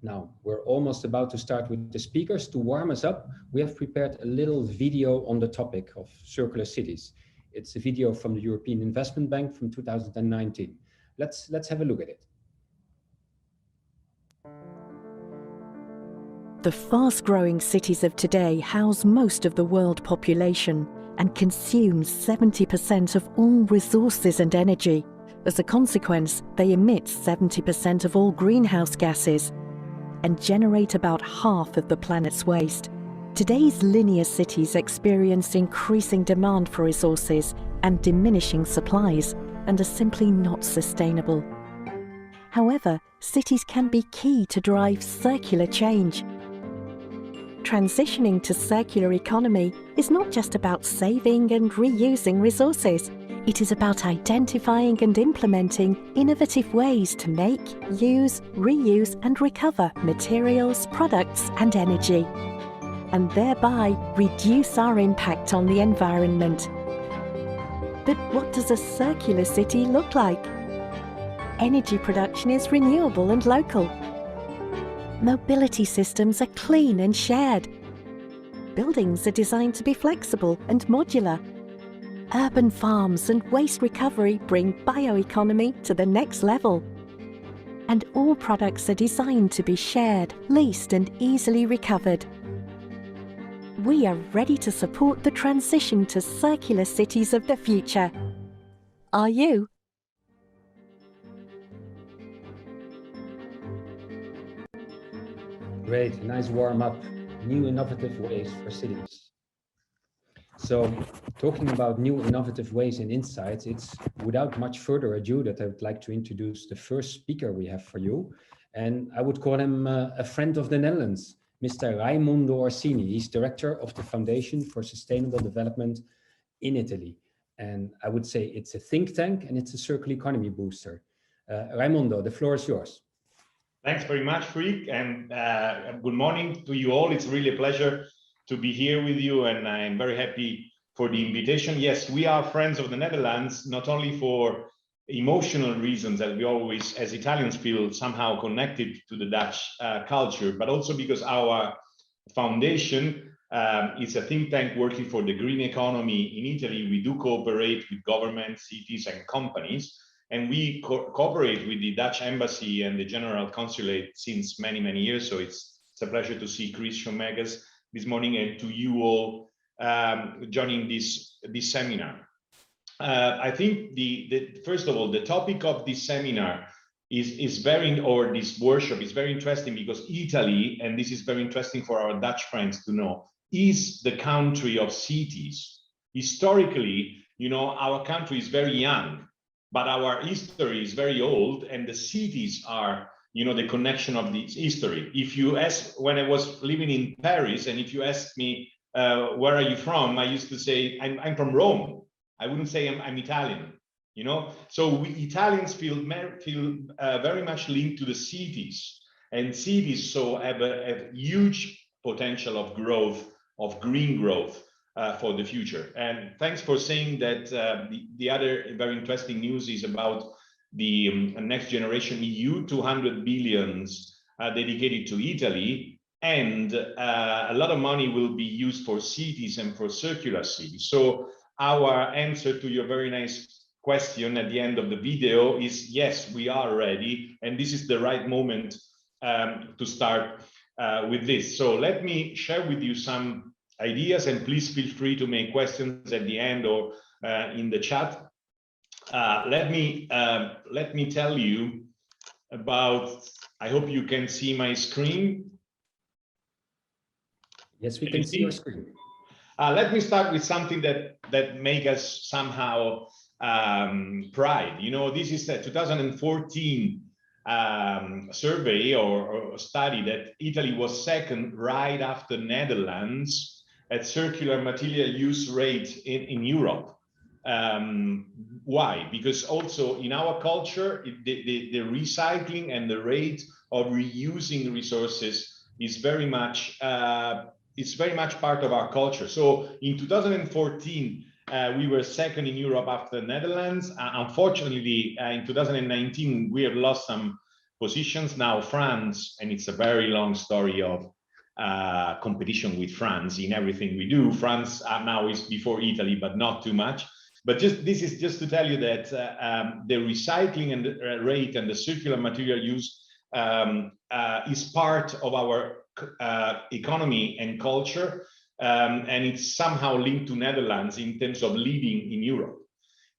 Now, we're almost about to start with the speakers. To warm us up, we have prepared a little video on the topic of circular cities. It's a video from the European Investment Bank from 2019. Let's have a look at it. The fast-growing cities of today house most of the world population and consume 70% of all resources and energy. As a consequence, they emit 70% of all greenhouse gases and generate about half of the planet's waste. Today's linear cities experience increasing demand for resources and diminishing supplies and are simply not sustainable. However, cities can be key to drive circular change. Transitioning to circular economy is not just about saving and reusing resources. It is about identifying and implementing innovative ways to make, use, reuse and recover materials, products and energy, and thereby reduce our impact on the environment. But what does a circular city look like? Energy production is renewable and local. Mobility systems are clean and shared. Buildings are designed to be flexible and modular. Urban farms and waste recovery bring bioeconomy to the next level. And all products are designed to be shared, leased and easily recovered. We are ready to support the transition to circular cities of the future. Are you? Great, nice warm up. New innovative ways for cities. So, talking about new innovative ways and insights, it's without much further ado that I would like to introduce the first speaker we have for you. And I would call him a friend of the Netherlands, Mr. Raimondo Orsini. He's director of the Foundation for Sustainable Development in Italy. And I would say it's a think tank and it's a circular economy booster. Raimondo, the floor is yours. Thanks very much, Freek, and good morning to you all. It's really a pleasure to be here with you, and I'm very happy for the invitation. Yes, we are friends of the Netherlands, not only for emotional reasons that we always, as Italians, feel somehow connected to the Dutch culture, but also because our foundation is a think tank working for the green economy in Italy. We do cooperate with governments, cities, and companies. And we cooperate with the Dutch Embassy and the General Consulate since many, many years. So it's a pleasure to see Chris Schomegas this morning and to you all joining this seminar. I think first of all, the topic of this seminar is this workshop is very interesting because Italy, and this is very interesting for our Dutch friends to know, is the country of cities. Historically, you know, our country is very young, but our history is very old, and the cities are, you know, the connection of this history. If you ask, when I was living in Paris, and if you ask me, where are you from? I used to say, I'm from Rome. I wouldn't say I'm Italian, you know? So we Italians feel very much linked to the cities, and cities so have a huge potential of growth, of green growth, for the future. And thanks for saying that. The other very interesting news is about the Next Generation EU, 200 billions dedicated to Italy, and a lot of money will be used for cities and for circular cities. So our answer to your very nice question at the end of the video is yes, we are ready, and this is the right moment to start with this. So let me share with you some ideas, and please feel free to make questions at the end or in the chat. Let me tell you about, I hope you can see my screen. Yes, we can see your screen. Let me start with something that make us somehow pride. You know, this is a 2014 survey or study that Italy was second right after Netherlands at circular material use rate in Europe. Why? Because also in our culture, the recycling and the rate of reusing resources is very much part of our culture. So in 2014, we were second in Europe after the Netherlands. Unfortunately, in 2019, we have lost some positions. Now France, and it's a very long story of competition with France in everything we do. France now is before Italy, but not too much. But this is just to tell you that the recycling and the rate and the circular material use is part of our economy and culture, and it's somehow linked to Netherlands in terms of leading in Europe.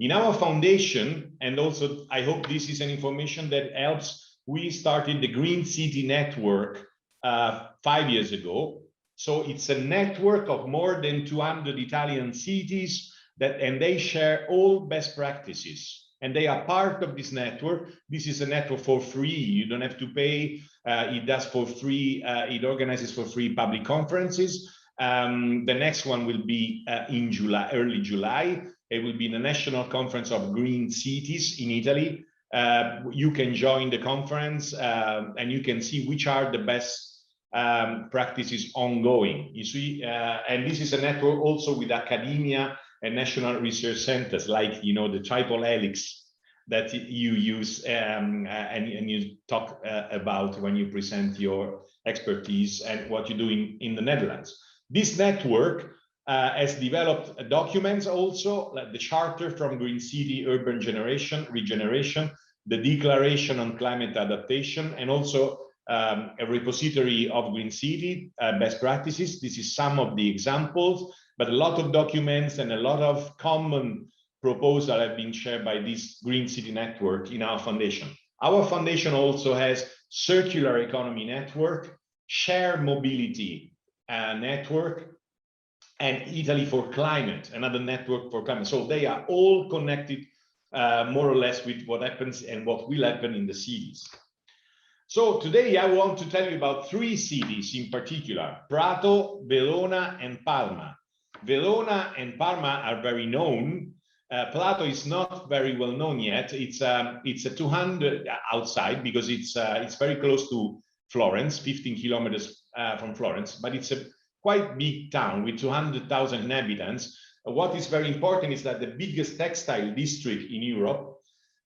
In our foundation, and also I hope this is an information that helps, we started the Green City Network 5 years ago. So it's a network of more than 200 Italian cities and they share all best practices. And they are part of this network. This is a network for free. You don't have to pay. It does for free. It organizes for free public conferences. The next one will be in July, early July. It will be the National Conference of Green Cities in Italy. You can join the conference and you can see which are the best practices ongoing. You see, and this is a network also with academia and national research centers, like, you know, the triple helix that you use and you talk about when you present your expertise and what you do in the Netherlands. This network has developed documents also, like the Charter from Green City Urban Regeneration, the Declaration on Climate Adaptation, and also a repository of Green City best practices. This is some of the examples, but a lot of documents and a lot of common proposals have been shared by this Green City Network in our foundation. Our foundation also has Circular Economy Network, Share Mobility Network, and Italy for Climate, another network for climate. So they are all connected more or less with what happens and what will happen in the cities. So today I want to tell you about 3 cities in particular: Prato, Verona, and Parma. Verona and Parma are very known. Prato is not very well known yet. It's a 200 outside because it's very close to Florence, 15 kilometers from Florence, but it's a quite big town with 200,000 inhabitants. What is very important is that the biggest textile district in Europe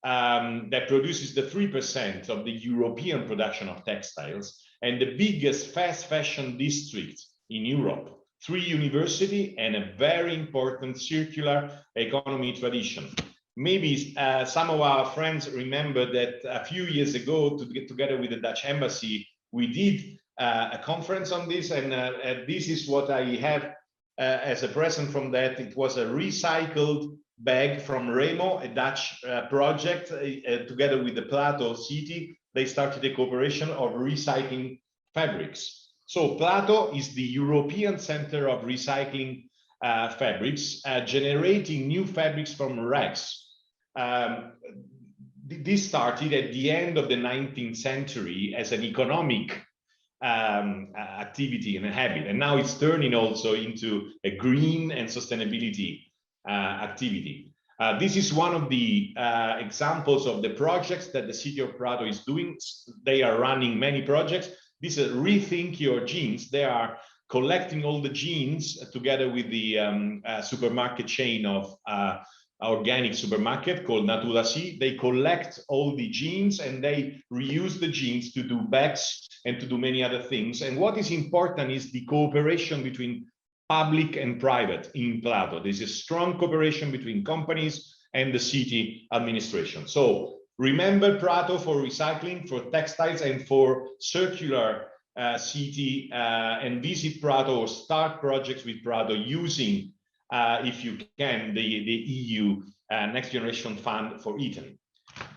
that produces the 3% of the European production of textiles, and the biggest fast fashion district in Europe, 3 universities, and a very important circular economy tradition. Maybe some of our friends remember that a few years ago, to get together with the Dutch embassy, we did a conference on this, and this is what I have as a present from that. It was a recycled bag from Remo, a Dutch project, together with the Prato city. They started a cooperation of recycling fabrics. So Prato is the European center of recycling fabrics, generating new fabrics from rags. This started at the end of the 19th century as an economic activity and a habit, and now it's turning also into a green and sustainability activity. This is one of the examples of the projects that the city of Prato is doing. They are running many projects. This is Rethink Your Jeans. They are collecting all the jeans together with the supermarket chain of organic supermarket called Natura Si. They collect all the jeans and they reuse the jeans to do bags and to do many other things. And what is important is the cooperation between public and private in Prato. There's a strong cooperation between companies and the city administration. So remember Prato for recycling, for textiles, and for circular city, and visit Prato or start projects with Prato using, if you can, the EU Next Generation Fund for Italy.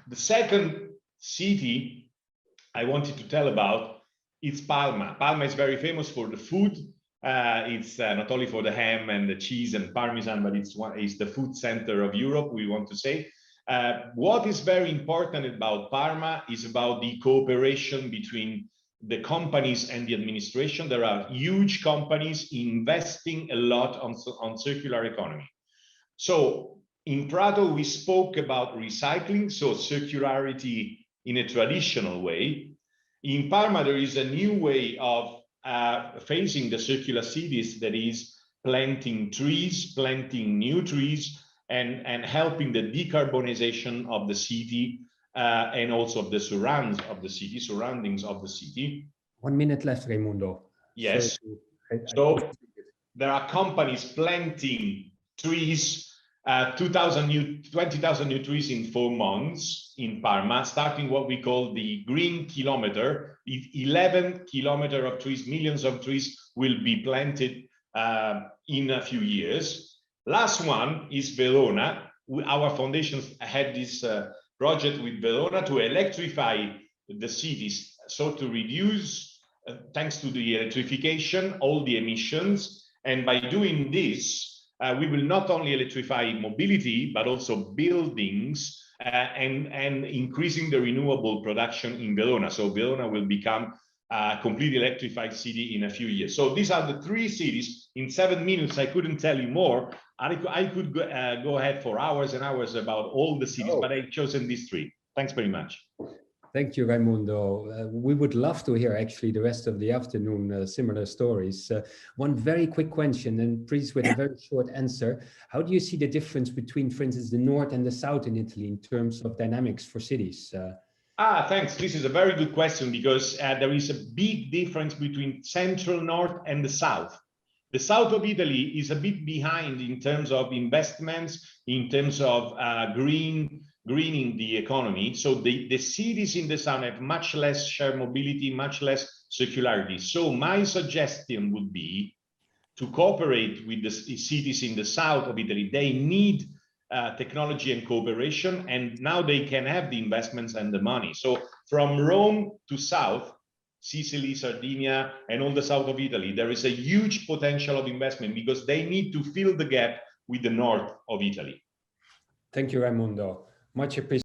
The second city I wanted to tell about is Parma. Parma is very famous for the food. It's not only for the ham and the cheese and Parmesan, but it's the food center of Europe, we want to say. What is very important about Parma is about the cooperation between the companies and the administration. There are huge companies investing a lot on circular economy. So in Prato, we spoke about recycling, so circularity in a traditional way. In Parma, there is a new way of facing the circular cities, that is planting trees, planting new trees, and helping the decarbonization of the city and also of the surroundings of the city. 1 minute left, Raimondo. Yes. So there are companies planting trees, 20,000 new trees in 4 months in Parma, starting what we call the Green Kilometer. 11 kilometers of trees, millions of trees will be planted in a few years. Last one is Verona. Our foundation had this project with Verona to electrify the cities, so to reduce, thanks to the electrification, all the emissions. And by doing this, we will not only electrify mobility, but also buildings and increasing the renewable production in Verona. So Verona will become a completely electrified city in a few years. So these are the 3 cities. In 7 minutes, I couldn't tell you more. I could go ahead for hours and hours about all the cities, but I've chosen these 3. Thanks very much. Thank you, Raimondo. We would love to hear actually the rest of the afternoon similar stories. One very quick question, and please with a very short answer. How do you see the difference between, for instance, the north and the south in Italy in terms of dynamics for cities? Thanks. This is a very good question, because there is a big difference between central north and the south. The south of Italy is a bit behind in terms of investments, in terms of greening the economy. So the cities in the south have much less shared mobility, much less circularity. So my suggestion would be to cooperate with the cities in the south of Italy. They need technology and cooperation, and now they can have the investments and the money. So from Rome to south, Sicily, Sardinia, and all the south of Italy, there is a huge potential of investment, because they need to fill the gap with the north of Italy. Thank you, Raimondo. Much appreciated.